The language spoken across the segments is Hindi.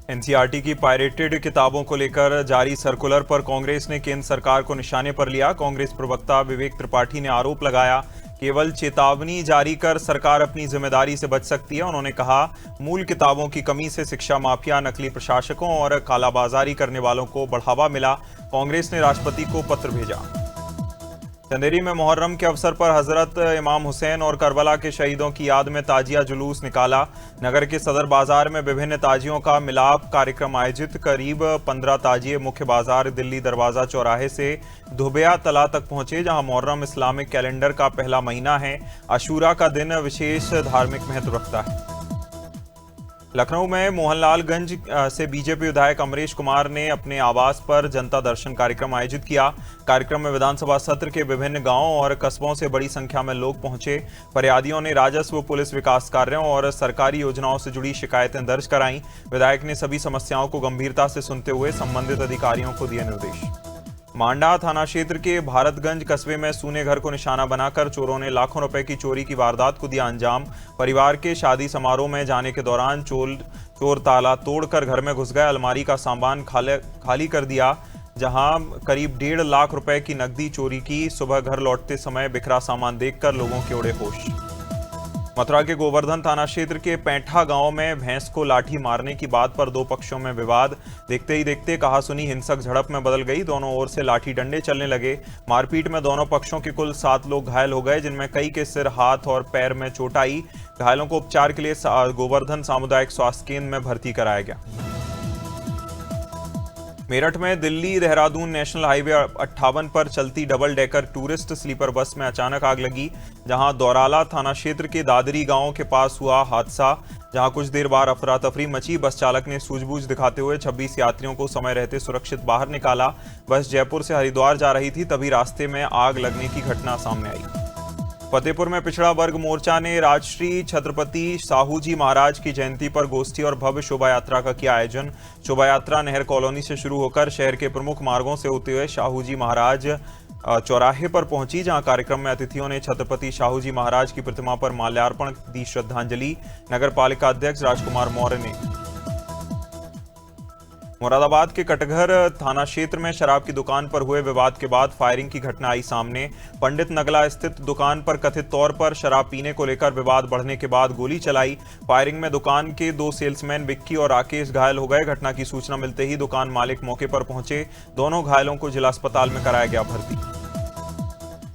एनसीईआरटी की पायरेटेड किताबों को लेकर जारी सर्कुलर पर कांग्रेस ने केंद्र सरकार को निशाने पर लिया। कांग्रेस प्रवक्ता विवेक त्रिपाठी ने आरोप लगाया, केवल चेतावनी जारी कर सरकार अपनी जिम्मेदारी से बच सकती है। उन्होंने कहा, मूल किताबों की कमी से शिक्षा माफिया, नकली प्रशासकों और कालाबाजारी करने वालों को बढ़ावा मिला। कांग्रेस ने राष्ट्रपति को पत्र भेजा। चंदेरी में मुहर्रम के अवसर पर हजरत इमाम हुसैन और करबला के शहीदों की याद में ताजिया जुलूस निकाला। नगर के सदर बाजार में विभिन्न ताजियों का मिलाप कार्यक्रम आयोजित। करीब 15 ताजिए मुख्य बाजार दिल्ली दरवाजा चौराहे से धुबिया तला तक पहुंचे, जहां मुहर्रम इस्लामिक कैलेंडर का पहला महीना है। आशूरा का दिन विशेष धार्मिक महत्व रखता है। लखनऊ में मोहनलालगंज से बीजेपी विधायक अमरीश कुमार ने अपने आवास पर जनता दर्शन कार्यक्रम आयोजित किया। कार्यक्रम में विधानसभा सत्र के विभिन्न गांवों और कस्बों से बड़ी संख्या में लोग पहुंचे। फरियादियों ने राजस्व, पुलिस, विकास कार्यों और सरकारी योजनाओं से जुड़ी शिकायतें दर्ज कराईं। विधायक ने सभी समस्याओं को गंभीरता से सुनते हुए संबंधित अधिकारियों को दिए निर्देश। मांडा थाना क्षेत्र के भारतगंज कस्बे में सूने घर को निशाना बनाकर चोरों ने लाखों रुपए की चोरी की वारदात को दिया अंजाम। परिवार के शादी समारोह में जाने के दौरान चोर ताला तोड़कर घर में घुस गए, अलमारी का सामान खाली कर दिया, जहां करीब 1.5 लाख रुपए की नकदी चोरी की। सुबह घर लौटते समय बिखरा सामान देखकर लोगों के उड़े होश। मथुरा के गोवर्धन थाना क्षेत्र के पैंठा गांव में भैंस को लाठी मारने की बात पर दो पक्षों में विवाद। देखते ही देखते कहासुनी हिंसक झड़प में बदल गई। दोनों ओर से लाठी डंडे चलने लगे। मारपीट में दोनों पक्षों के कुल 7 लोग घायल हो गए, जिनमें कई के सिर, हाथ और पैर में चोट आई। घायलों को उपचार के लिए गोवर्धन सामुदायिक स्वास्थ्य केंद्र में भर्ती कराया गया। मेरठ में दिल्ली देहरादून नेशनल हाईवे 58 पर चलती double decker tourist sleeper bus में अचानक आग लगी, जहां दौराला थाना क्षेत्र के दादरी गांव के पास हुआ हादसा, जहां कुछ देर बाद अफरा तफरी मची। बस चालक ने सूझबूझ दिखाते हुए 26 यात्रियों को समय रहते सुरक्षित बाहर निकाला। बस जयपुर से हरिद्वार जा रही थी, तभी रास्ते में आग लगने की घटना सामने आई। फतेहपुर में पिछड़ा वर्ग मोर्चा ने राजश्री छत्रपति साहू जी महाराज की जयंती पर गोष्ठी और भव्य शोभा यात्रा का किया आयोजन। शोभा यात्रा नहर कॉलोनी से शुरू होकर शहर के प्रमुख मार्गों से होते हुए साहू जी महाराज चौराहे पर पहुंची, जहां कार्यक्रम में अतिथियों ने छत्रपति साहू जी महाराज की प्रतिमा पर माल्यार्पण दी श्रद्धांजलि। नगर पालिका अध्यक्ष राजकुमार मौर्य ने। मुरादाबाद के कटघर थाना क्षेत्र में शराब की दुकान पर हुए विवाद के बाद फायरिंग की घटना आई सामने। पंडित नगला स्थित दुकान पर कथित तौर पर शराब पीने को लेकर विवाद बढ़ने के बाद गोली चलाई। फायरिंग में दुकान के 2 सेल्समैन विक्की और राकेश घायल हो गए। घटना की सूचना मिलते ही दुकान मालिक मौके पर पहुंचे। दोनों घायलों को जिला अस्पताल में कराया गया भर्ती।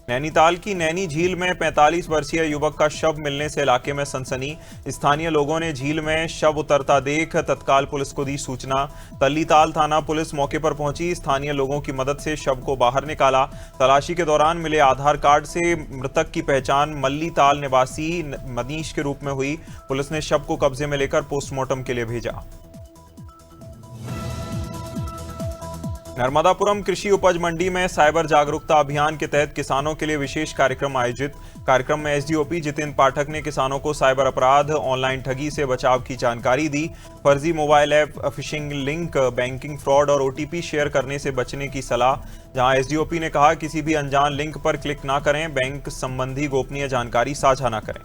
नैनीताल की नैनी झील में 45 वर्षीय युवक का शव मिलने से इलाके में सनसनी। स्थानीय लोगों ने झील में शव उतरता देख तत्काल पुलिस को दी सूचना। तल्लीताल थाना पुलिस मौके पर पहुंची। स्थानीय लोगों की मदद से शव को बाहर निकाला। तलाशी के दौरान मिले आधार कार्ड से मृतक की पहचान मल्लीताल निवासी मनीष के रूप में हुई। पुलिस ने शव को कब्जे में लेकर पोस्टमार्टम के लिए भेजा। नर्मदापुरम कृषि उपज मंडी में साइबर जागरूकता अभियान के तहत किसानों के लिए विशेष कार्यक्रम आयोजित। कार्यक्रम में एसडीओपी जितेंद्र पाठक ने किसानों को साइबर अपराध, ऑनलाइन ठगी से बचाव की जानकारी दी। फर्जी mobile app, phishing link, banking fraud और ओटीपी शेयर करने से बचने की सलाह। जहां एसडीओपी ने कहा, किसी भी अनजान लिंक पर क्लिक ना करें, बैंक संबंधी गोपनीय जानकारी साझा ना करें।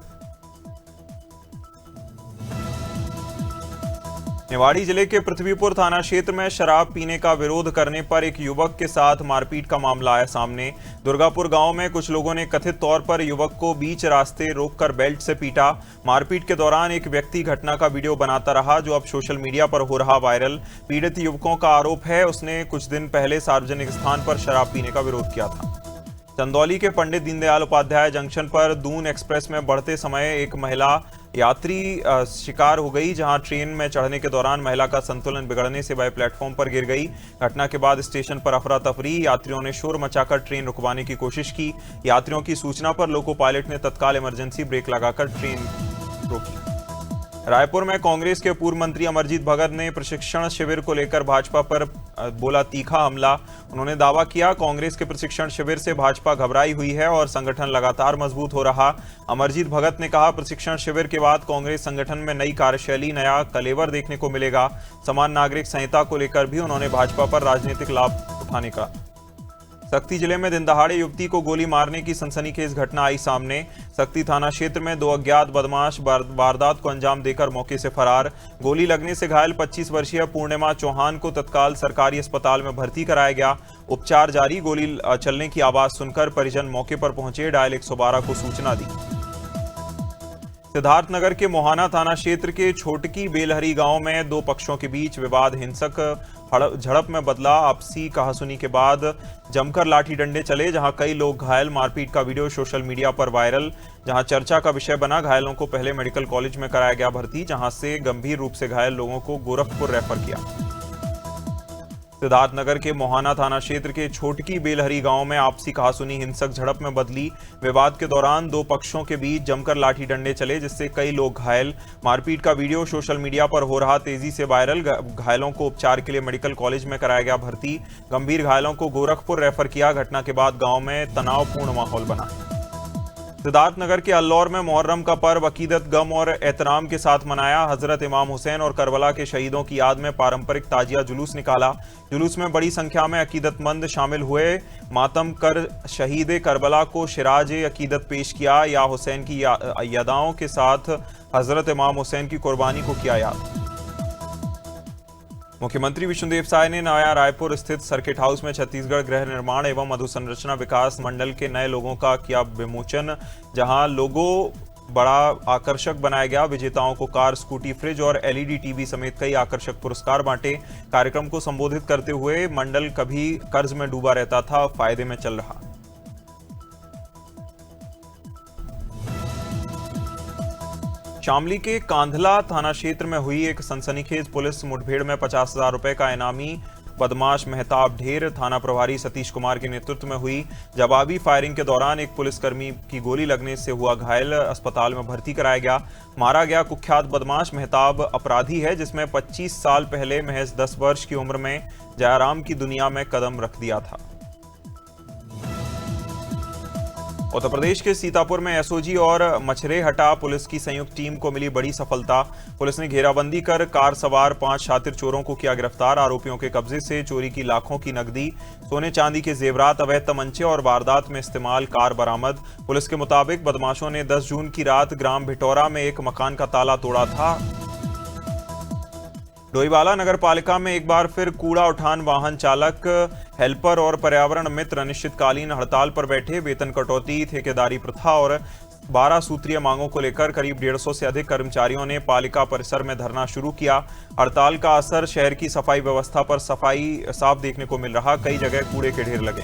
निवाड़ी जिले के पृथ्वीपुर थाना क्षेत्र में शराब पीने का विरोध करने पर एक युवक के साथ मारपीट का मामला आया सामने। दुर्गापुर गांव में कुछ लोगों ने कथित तौर पर युवक को बीच रास्ते रोककर बेल्ट से पीटा। मारपीट के दौरान एक व्यक्ति घटना का वीडियो बनाता रहा, जो अब सोशल मीडिया पर हो रहा वायरल। पीड़ित युवकों का आरोप है, उसने कुछ दिन पहले सार्वजनिक स्थान पर शराब पीने का विरोध किया था। चंदौली के पंडित दीनदयाल उपाध्याय जंक्शन पर दून एक्सप्रेस में बढ़ते समय एक महिला यात्री शिकार हो गई, जहां ट्रेन में चढ़ने के दौरान महिला का संतुलन बिगड़ने से वह प्लेटफॉर्म पर गिर गई। घटना के बाद स्टेशन पर अफरा तफरी, यात्रियों ने शोर मचाकर ट्रेन रुकवाने की कोशिश की। यात्रियों की सूचना पर लोको पायलट ने तत्काल इमरजेंसी ब्रेक लगाकर ट्रेन रोकी। रायपुर में कांग्रेस के पूर्व मंत्री अमरजीत भगत ने प्रशिक्षण शिविर को लेकर भाजपा पर बोला तीखा हमला। उन्होंने दावा किया, कांग्रेस के प्रशिक्षण शिविर से भाजपा घबराई हुई है और संगठन लगातार मजबूत हो रहा। अमरजीत भगत ने कहा, प्रशिक्षण शिविर के बाद कांग्रेस संगठन में नई कार्यशैली, नया कलेवर देखने को मिलेगा। समान नागरिक संहिता को लेकर भी उन्होंने भाजपा पर राजनीतिक लाभ उठाने का सक्ती जिले में दिन दहाड़े युवती को गोली मारने की सनसनीखेज घटना आई सामने। सक्ती थाना क्षेत्र में 2 अज्ञात बदमाश वारदात को अंजाम देकर मौके से फरार। गोली लगने से घायल 25 वर्षीय पूर्णिमा चौहान को तत्काल सरकारी अस्पताल में भर्ती कराया गया। उपचार जारी। गोली चलने की आवाज सुनकर परिजन मौके पर पहुंचे, डायल 112 को सूचना दी। सिद्धार्थनगर के मोहाना थाना क्षेत्र के छोटकी बेलहरी गांव में 2 पक्षों के बीच विवाद हिंसक झड़प में बदला। आपसी कहासुनी के बाद जमकर लाठी डंडे चले, जहां कई लोग घायल। मारपीट का वीडियो सोशल मीडिया पर वायरल, जहां चर्चा का विषय बना। घायलों को पहले मेडिकल कॉलेज में कराया गया भर्ती, जहां से गंभीर रूप से घायल लोगों को गोरखपुर रेफर किया। सिद्धार्थनगर के मोहाना थाना क्षेत्र के छोटकी बेलहरी गांव में आपसी कहासुनी हिंसक झड़प में बदली। विवाद के दौरान 2 पक्षों के बीच जमकर लाठी डंडे चले, जिससे कई लोग घायल। मारपीट का वीडियो सोशल मीडिया पर हो रहा तेजी से वायरल। घायलों को उपचार के लिए मेडिकल कॉलेज में कराया गया भर्ती। गंभीर घायलों को गोरखपुर रेफर किया। घटना के बाद गांव में तनावपूर्ण माहौल बना। सिद्धार्थनगर के अल्लौर में मुहर्रम का पर्व अकीदत, गम और एहतराम के साथ मनाया। हजरत इमाम हुसैन और करबला के शहीदों की याद में पारंपरिक ताजिया जुलूस निकाला। जुलूस में बड़ी संख्या में अकीदतमंद शामिल हुए। मातम कर शहीद करबला को शिराज अकीदत पेश किया। या हुसैन की यादाओं के साथ हजरत इमाम हुसैन की कुर्बानी को किया याद। मुख्यमंत्री विष्णुदेव साय ने नया रायपुर स्थित सर्किट हाउस में छत्तीसगढ़ गृह निर्माण एवं अधोसंरचना विकास मंडल के नए लोगों का किया विमोचन, जहां लोगो बड़ा आकर्षक बनाया गया। विजेताओं को कार, स्कूटी, फ्रिज और एलईडी टीवी समेत कई आकर्षक पुरस्कार बांटे। कार्यक्रम को संबोधित करते हुए मंडल कभी कर्ज में डूबा रहता था, फायदे में चल रहा। शामली के कांधला थाना क्षेत्र में हुई एक सनसनीखेज पुलिस मुठभेड़ में 50,000 रुपए का इनामी बदमाश मेहताब ढेर थाना प्रभारी सतीश कुमार के नेतृत्व में हुई जवाबी फायरिंग के दौरान एक पुलिसकर्मी की गोली लगने से हुआ घायल। अस्पताल में भर्ती कराया गया। मारा गया कुख्यात बदमाश मेहताब अपराधी है, जिसमें 25 साल पहले महज 10 वर्ष की उम्र में जयराम की दुनिया में कदम रख दिया था। उत्तर प्रदेश के सीतापुर में एसओजी और मछरेहटा पुलिस की संयुक्त टीम को मिली बड़ी सफलता। पुलिस ने घेराबंदी कर कार सवार 5 शातिर चोरों को किया गिरफ्तार। आरोपियों के कब्जे से चोरी की लाखों की नकदी, सोने चांदी के जेवरात, अवैध तमंचे और वारदात में इस्तेमाल कार बरामद। पुलिस के मुताबिक बदमाशों ने 10 जून की रात ग्राम भिटौरा में एक मकान का ताला तोड़ा था। डोईवाला नगर पालिका में एक बार फिर कूड़ा उठान वाहन चालक, हेल्पर और पर्यावरण मित्र अनिश्चितकालीन हड़ताल पर बैठे। वेतन कटौती, ठेकेदारी प्रथा और 12 सूत्रीय मांगों को लेकर करीब 150 से अधिक कर्मचारियों ने पालिका परिसर में धरना शुरू किया। हड़ताल का असर शहर की सफाई व्यवस्था पर साफ देखने को मिल रहा। कई जगह कूड़े के ढेर लगे।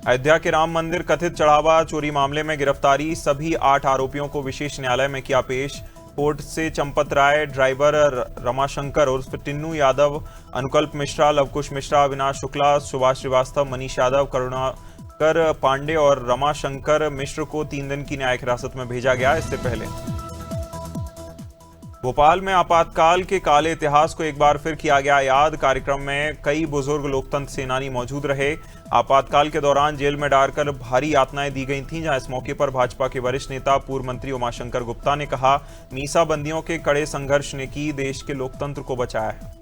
अयोध्या के राम मंदिर कथित चढ़ावा चोरी मामले में गिरफ्तारी, सभी 8 आरोपियों को विशेष न्यायालय में किया पेश। कोर्ट से चंपत राय, ड्राइवर रमाशंकर उर्फ टिन्नू यादव, अनुकल्प मिश्रा, लवकुश मिश्रा, अविनाश शुक्ला, सुभाष श्रीवास्तव, मनीष यादव, करुणाकर पांडे और रमाशंकर मिश्र को 3 दिन की न्यायिक हिरासत में भेजा गया। इससे पहले भोपाल में आपातकाल के काले इतिहास को एक बार फिर किया गया याद। कार्यक्रम में कई बुजुर्ग लोकतंत्र सेनानी मौजूद रहे। आपातकाल के दौरान जेल में डालकर भारी यातनाएं दी गई थीं, जहां इस मौके पर भाजपा के वरिष्ठ नेता पूर्व मंत्री उमाशंकर गुप्ता ने कहा, मीसा बंदियों के कड़े संघर्ष ने की देश के लोकतंत्र को बचाया है।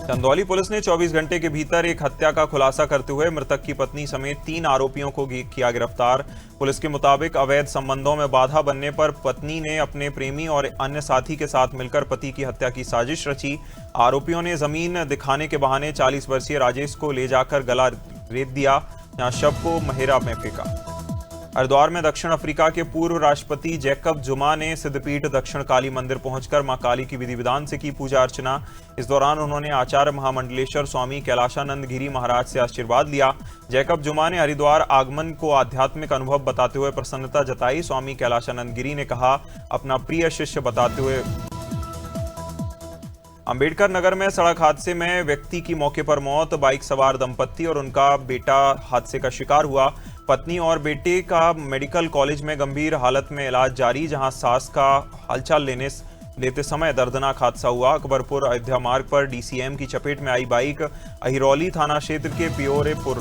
चंदौली पुलिस ने 24 घंटे के भीतर एक हत्या का खुलासा करते हुए मृतक की पत्नी समेत 3 आरोपियों को किया गिरफ्तार। पुलिस के मुताबिक अवैध संबंधों में बाधा बनने पर पत्नी ने अपने प्रेमी और अन्य साथी के साथ मिलकर पति की हत्या की साजिश रची। आरोपियों ने जमीन दिखाने के बहाने 40 वर्षीय राजेश को ले जाकर गला रेत दिया, जहां शव को महेरा में फेंका। हरिद्वार में दक्षिण अफ्रीका के पूर्व राष्ट्रपति जैकब जुमा ने सिद्धपीठ दक्षिण काली मंदिर पहुंचकर मां काली की विधि विधान से की पूजा अर्चना। इस दौरान उन्होंने आचार्य महामंडलेश्वर स्वामी कैलाशानंद गिरी महाराज से आशीर्वाद लिया। जैकब जुमा ने हरिद्वार आगमन को आध्यात्मिक अनुभव बताते हुए प्रसन्नता जताई। स्वामी कैलाशानंद गिरी ने कहा, अपना प्रिय शिष्य बताते हुए। अंबेडकर नगर में सड़क हादसे में व्यक्ति की मौके पर मौत, बाइक सवार दंपत्ति और उनका बेटा हादसे का शिकार हुआ। पत्नी और बेटे का मेडिकल कॉलेज में गंभीर हालत में इलाज जारी, जहां सास का हालचाल लेते समय दर्दनाक हादसा हुआ। अकबरपुर अयोध्या मार्ग पर डीसीएम की चपेट में आई बाइक अहिरौली थाना क्षेत्र के पियोरेपुर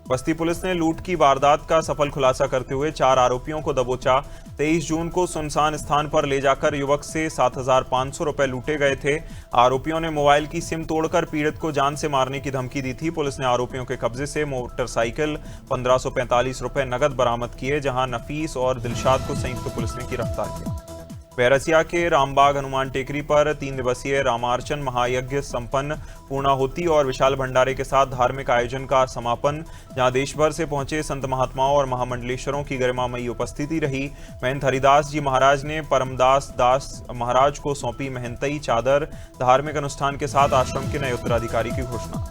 बस्ती पुलिस ने लूट की वारदात का सफल खुलासा करते हुए 4 आरोपियों को दबोचा। 23 जून को सुनसान स्थान पर ले जाकर युवक से 7,500 रुपए लूटे गए थे। आरोपियों ने मोबाइल की सिम तोड़कर पीड़ित को जान से मारने की धमकी दी थी। पुलिस ने आरोपियों के कब्जे से मोटरसाइकिल, 1545 रुपए नगद बरामद किए, जहां नफीस और दिलशाद को संयुक्त पुलिस ने गिरफ्तार किया। बैरसिया के रामबाग हनुमान टेकरी पर 3 दिवसीय रामार्चन महायज्ञ संपन्न, पूर्णाहुति और विशाल भंडारे के साथ धार्मिक आयोजन का समापन, जहां देश भर से पहुंचे संत महात्माओं और महामंडलेश्वरों की गरिमामयी उपस्थिति रही। महंत हरिदास जी महाराज ने परमदास दास महाराज को सौंपी महंतई चादर। धार्मिक अनुष्ठान के साथ आश्रम के नए उत्तराधिकारी की घोषणा।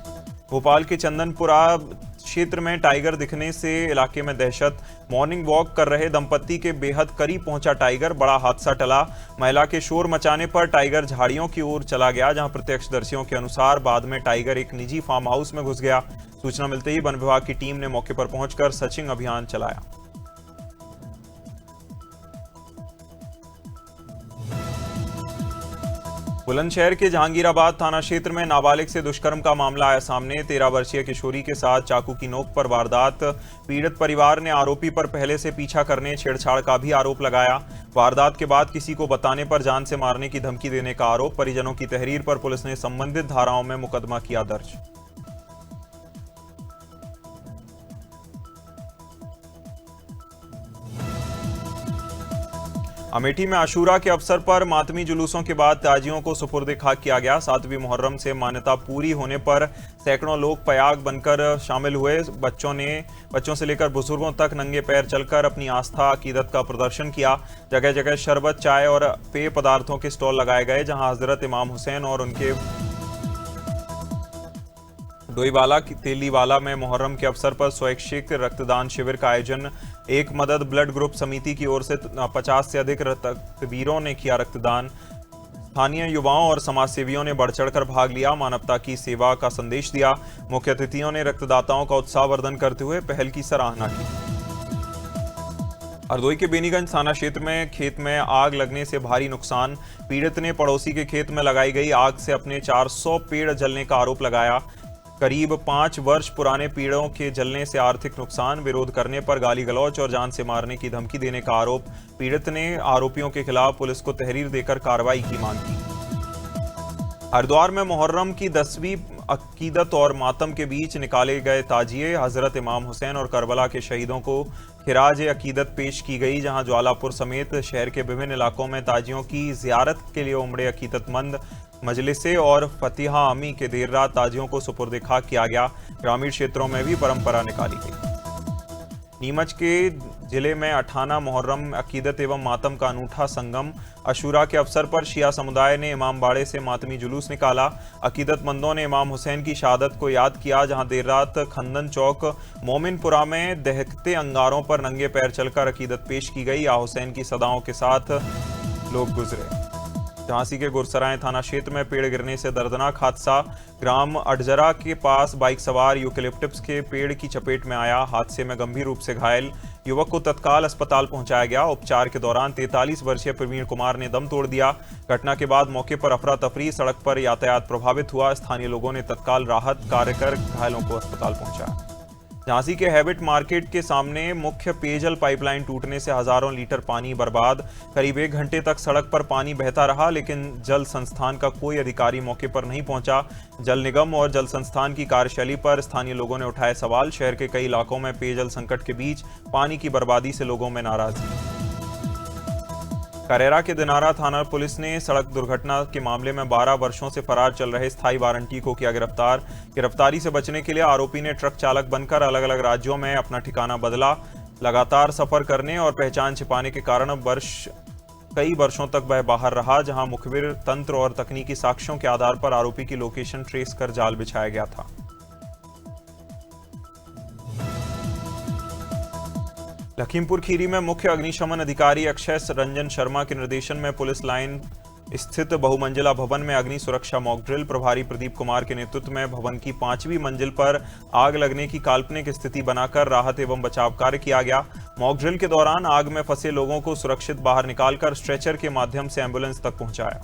भोपाल के चंदनपुरा क्षेत्र में टाइगर दिखने से इलाके में दहशत। मॉर्निंग वॉक कर रहे दंपत्ति के बेहद करीब पहुंचा टाइगर, बड़ा हादसा टला। महिला के शोर मचाने पर टाइगर झाड़ियों की ओर चला गया, जहां प्रत्यक्षदर्शियों के अनुसार बाद में टाइगर एक निजी फार्म हाउस में घुस गया। सूचना मिलते ही वन विभाग की टीम ने मौके पर पहुंचकर सर्चिंग अभियान चलाया। बुलंदशहर के जहांगीराबाद थाना क्षेत्र में नाबालिग से दुष्कर्म का मामला आया सामने। 13 वर्षीय किशोरी के साथ चाकू की नोक पर वारदात। पीड़ित परिवार ने आरोपी पर पहले से पीछा करने, छेड़छाड़ का भी आरोप लगाया। वारदात के बाद किसी को बताने पर जान से मारने की धमकी देने का आरोप। परिजनों की तहरीर पर पुलिस ने संबंधित धाराओं में मुकदमा किया दर्ज। अमेठी में आशूरा के अवसर पर मातमी जुलूसों के बाद ताजियों को सुपुर्द खाक किया गया। 7वीं मुहर्रम से मान्यता पूरी होने पर सैकड़ों लोग पयाग बनकर शामिल हुए। बच्चों से लेकर बुजुर्गों तक नंगे पैर चलकर अपनी आस्था अकीदत का प्रदर्शन किया। जगह जगह शरबत, चाय और पेय पदार्थों के स्टॉल लगाए गए, जहां हजरत इमाम हुसैन और उनके डोईवाला तेलीवाला में मुहर्रम के अवसर पर स्वैच्छिक रक्तदान शिविर का आयोजन। एक मदद ब्लड ग्रुप समिति की ओर से 50 से अधिक रक्तवीरों ने किया रक्तदान। स्थानीय युवाओं और समाजसेवियों ने बढ़ चढ़कर भाग लिया, मानवता की सेवा का संदेश दिया। मुख्य अतिथियों ने रक्तदाताओं का उत्साहवर्धन करते हुए पहल की सराहना की। हरदोई के बेनीगंज थाना क्षेत्र में खेत में आग लगने से भारी नुकसान। पीड़ित ने पड़ोसी के खेत में लगाई गई आग से अपने 400 पेड़ जलने का आरोप लगाया। करीब 5 वर्ष पुराने पेड़ों के जलने से आर्थिक नुकसान। विरोध करने पर गाली गलौच और जान से मारने की धमकी देने का आरोप। पीड़ित ने आरोपियों के खिलाफ पुलिस को तहरीर देकर कार्रवाई की मांग की। हरिद्वार में मुहर्रम की 10वीं अकीदत और मातम के बीच निकाले गए ताजिए। हजरत इमाम हुसैन और करबला के शहीदों को खिराज अकीदत पेश की गई, जहां ज्वालापुर समेत शहर के विभिन्न इलाकों में ताजियों की जियारत के लिए उमड़े अकीदतमंद। मजलिसे और फतिहा आमी के देर रात ताजियों को सुपुर्द खाक किया गया। ग्रामीण क्षेत्रों में भी परंपरा निकाली गई। नीमच के जिले में अठाना मुहर्रम अकीदत एवं मातम का अनूठा संगम। अशूरा के अवसर पर शिया समुदाय ने इमामबाड़े से मातमी जुलूस निकाला। अकीदतमंदों ने इमाम हुसैन की शहादत को याद किया, जहां देर रात खंदन चौक मोमिनपुरा में दहकते अंगारों पर नंगे पैर चलकर अकीदत पेश की गई। या हुसैन की सदाओं के साथ लोग गुजरे। झांसी के गुरसराय थाना क्षेत्र में पेड़ गिरने से दर्दनाक हादसा। ग्राम अडजरा के पास बाइक सवार यूकेलिप्टस के पेड़ की चपेट में आया। हादसे में गंभीर रूप से घायल युवक को तत्काल अस्पताल पहुंचाया गया। उपचार के दौरान 43 वर्षीय प्रवीण कुमार ने दम तोड़ दिया। घटना के बाद मौके पर अफरा तफरी, सड़क पर यातायात प्रभावित हुआ। स्थानीय लोगों ने तत्काल राहत कार्य कर घायलों को अस्पताल पहुंचाया। झांसी के हैबिट मार्केट के सामने मुख्य पेयजल पाइपलाइन टूटने से हजारों लीटर पानी बर्बाद। करीब 1 घंटे तक सड़क पर पानी बहता रहा, लेकिन जल संस्थान का कोई अधिकारी मौके पर नहीं पहुंचा। जल निगम और जल संस्थान की कार्यशैली पर स्थानीय लोगों ने उठाए सवाल। शहर के कई इलाकों में पेयजल संकट के बीच पानी की बर्बादी से लोगों में नाराजगी। करेरा के दिनारा थाना पुलिस ने सड़क दुर्घटना के मामले में 12 वर्षों से फरार चल रहे स्थायी वारंटी को किया गिरफ्तार। गिरफ्तारी से बचने के लिए आरोपी ने ट्रक चालक बनकर अलग अलग राज्यों में अपना ठिकाना बदला। लगातार सफर करने और पहचान छिपाने के कारण कई वर्षों तक वह बाहर रहा, जहां मुखबिर तंत्र और तकनीकी साक्ष्यों के आधार पर आरोपी की लोकेशन ट्रेस कर जाल बिछाया गया था। लखीमपुर खीरी में मुख्य अग्निशमन अधिकारी अक्षय रंजन शर्मा के निर्देशन में पुलिस लाइन स्थित बहुमंजिला भवन में अग्नि सुरक्षा मॉक ड्रिल। प्रभारी प्रदीप कुमार के नेतृत्व में भवन की 5वीं मंजिल पर आग लगने की काल्पनिक स्थिति बनाकर राहत एवं बचाव कार्य किया गया। मॉक ड्रिल के दौरान आग में फंसे लोगों को सुरक्षित बाहर निकालकर स्ट्रेचर के माध्यम से एम्बुलेंस तक पहुंचाया।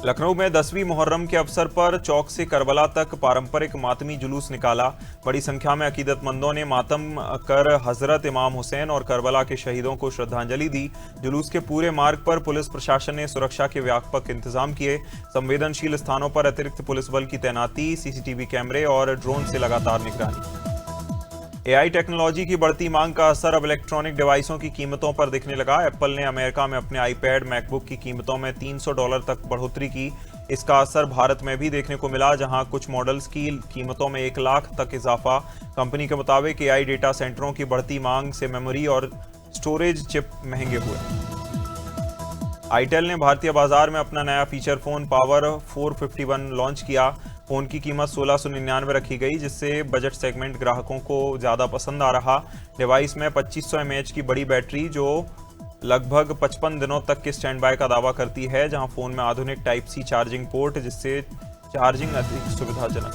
लखनऊ में 10वीं मुहर्रम के अवसर पर चौक से करबला तक पारंपरिक मातमी जुलूस निकाला। बड़ी संख्या में अकीदतमंदों ने मातम कर हजरत इमाम हुसैन और करबला के शहीदों को श्रद्धांजलि दी। जुलूस के पूरे मार्ग पर पुलिस प्रशासन ने सुरक्षा के व्यापक इंतजाम किए। संवेदनशील स्थानों पर अतिरिक्त पुलिस बल की तैनाती, सीसीटीवी कैमरे और ड्रोन से लगातार निगरानी। एआई टेक्नोलॉजी की बढ़ती मांग का असर अब इलेक्ट्रॉनिक डिवाइसों की कीमतों पर दिखने लगा। एप्पल ने अमेरिका में अपने आईपैड, मैकबुक की कीमतों में $300 तक बढ़ोतरी की। इसका असर भारत में भी देखने को मिला, जहां कुछ मॉडल्स की कीमतों में 1 लाख तक इजाफा। कंपनी के मुताबिक एआई डेटा सेंटरों की बढ़ती मांग से मेमोरी और स्टोरेज चिप महंगे हुए। आईटेल ने भारतीय बाजार में अपना नया फीचर फोन पावर 451 लॉन्च किया। फोन की कीमत 1699 रखी गई, जिससे बजट सेगमेंट ग्राहकों को ज़्यादा पसंद आ रहा। डिवाइस में 2500 mAh की बड़ी बैटरी जो लगभग 55 दिनों तक के स्टैंड बाय का दावा करती है, जहां फोन में आधुनिक टाइप सी चार्जिंग पोर्ट, जिससे चार्जिंग अधिक सुविधाजनक।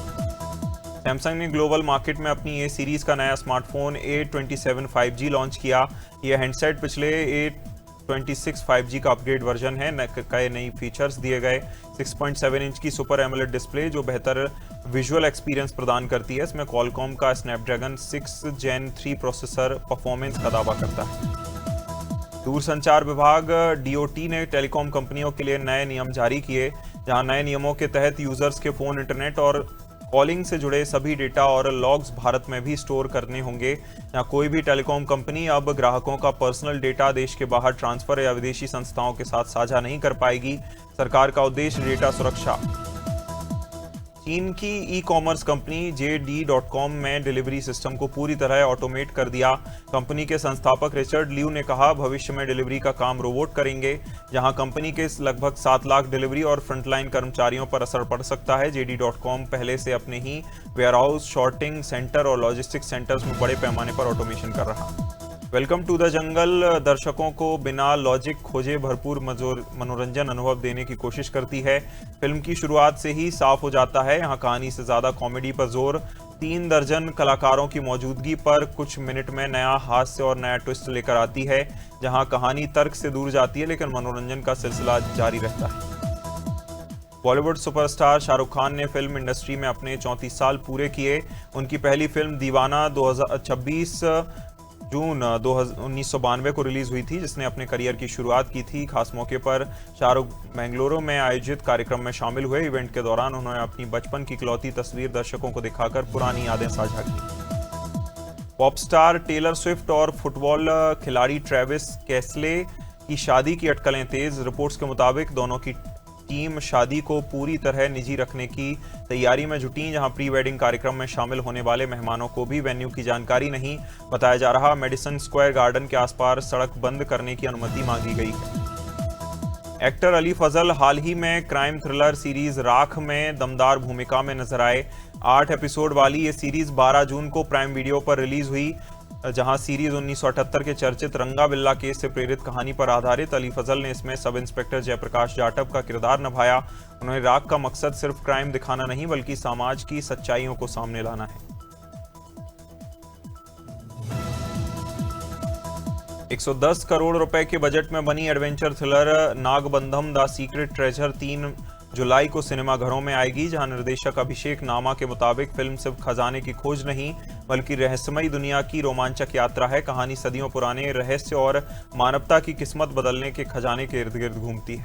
सैमसंग ने ग्लोबल मार्केट में अपनी ए सीरीज का नया स्मार्टफोन A27 5G लॉन्च किया। यह हैंडसेट पिछले A26 5G का अपग्रेड वर्जन है। कई नई फीचर्स दिए गए। 6.7 इंच की सुपर एमोलेड डिस्प्ले जो बेहतर विजुअल एक्सपीरियंस प्रदान करती है। इसमें क्वालकॉम का स्नैपड्रैगन 6 Gen 3 प्रोसेसर परफॉर्मेंस का दावा करता है। दूरसंचार विभाग DOT ने टेलीकॉम कंपनियों के लिए नए नियम जारी किए, जहां नए नियमों के तहत यूजर्स के फोन, इंटरनेट और कॉलिंग से जुड़े सभी डेटा और लॉग्स भारत में भी स्टोर करने होंगे। यहाँ कोई भी टेलीकॉम कंपनी अब ग्राहकों का पर्सनल डेटा देश के बाहर ट्रांसफर या विदेशी संस्थाओं के साथ साझा नहीं कर पाएगी। सरकार का उद्देश्य डेटा सुरक्षा। चीन की ई-कॉमर्स कंपनी JD.com में डिलीवरी सिस्टम को पूरी तरह ऑटोमेट कर दिया। कंपनी के संस्थापक रिचर्ड लियू ने कहा, भविष्य में डिलीवरी का काम रोबोट करेंगे। जहां कंपनी के लगभग 7 लाख डिलीवरी और फ्रंटलाइन कर्मचारियों पर असर पड़ सकता है। JD.com पहले से अपने ही वेयरहाउस, शॉर्टिंग सेंटर और लॉजिस्टिक्स सेंटर्स में बड़े पैमाने पर ऑटोमेशन कर रहा है। वेलकम टू द जंगल दर्शकों को बिना लॉजिक खोजे भरपूर मनोरंजन अनुभव देने की कोशिश करती है। फिल्म की शुरुआत से ही साफ हो जाता है, यहाँ कहानी से ज़्यादा कॉमेडी पर जोर। 3 दर्जन कलाकारों की मौजूदगी पर कुछ मिनट में नया हास्य और नया ट्विस्ट लेकर आती है। जहाँ कहानी तर्क से दूर जाती है, लेकिन मनोरंजन का सिलसिला जारी रहता है। बॉलीवुड सुपरस्टार शाहरुख खान ने फिल्म इंडस्ट्री में अपने 34 साल पूरे किए। उनकी पहली फिल्म दीवाना 26 जून 1992 को रिलीज हुई थी, जिसने अपने करियर की शुरुआत की थी। खास मौके पर शाहरुख बेंगलुरु में आयोजित कार्यक्रम में शामिल हुए। इवेंट के दौरान उन्होंने अपनी बचपन की इकलौती तस्वीर दर्शकों को दिखाकर पुरानी यादें साझा की। पॉप स्टार टेलर स्विफ्ट और फुटबॉल खिलाड़ी ट्रेविस कैसले की शादी की अटकलें तेज। रिपोर्ट्स के मुताबिक दोनों की टीम शादी को पूरी तरह निजी रखने की तैयारी में जुटी, जहां प्री वेडिंग कार्यक्रम में शामिल होने वाले मेहमानों को भी वेन्यू की जानकारी नहीं बताया जा रहा। मेडिसन स्क्वायर गार्डन के आसपास सड़क बंद करने की अनुमति मांगी गई है। एक्टर अली फजल हाल ही में क्राइम थ्रिलर सीरीज राख में दमदार भूमिका में नजर आए। 8 एपिसोड वाली ये सीरीज 12 जून को प्राइम वीडियो पर रिलीज हुई, जहां सीरीज 1978 के चर्चित रंगा बिल्ला केस से प्रेरित कहानी पर आधारित। अली फजल ने इसमें सब इंस्पेक्टर जयप्रकाश जाटव का किरदार निभाया। उन्होंने राख का मकसद सिर्फ क्राइम दिखाना नहीं, बल्कि समाज की सच्चाइयों को सामने लाना है। 110 करोड़ रुपए के बजट में बनी adventure thriller Nagabandham the secret treasure 3 जुलाई को सिनेमाघरों में आएगी, जहां निर्देशक अभिषेक नामा के मुताबिक फिल्म सिर्फ खजाने की खोज नहीं, बल्कि रहस्यमयी दुनिया की रोमांचक यात्रा है। कहानी सदियों पुराने रहस्य और मानवता की किस्मत बदलने के खजाने के इर्द गिर्द घूमती है।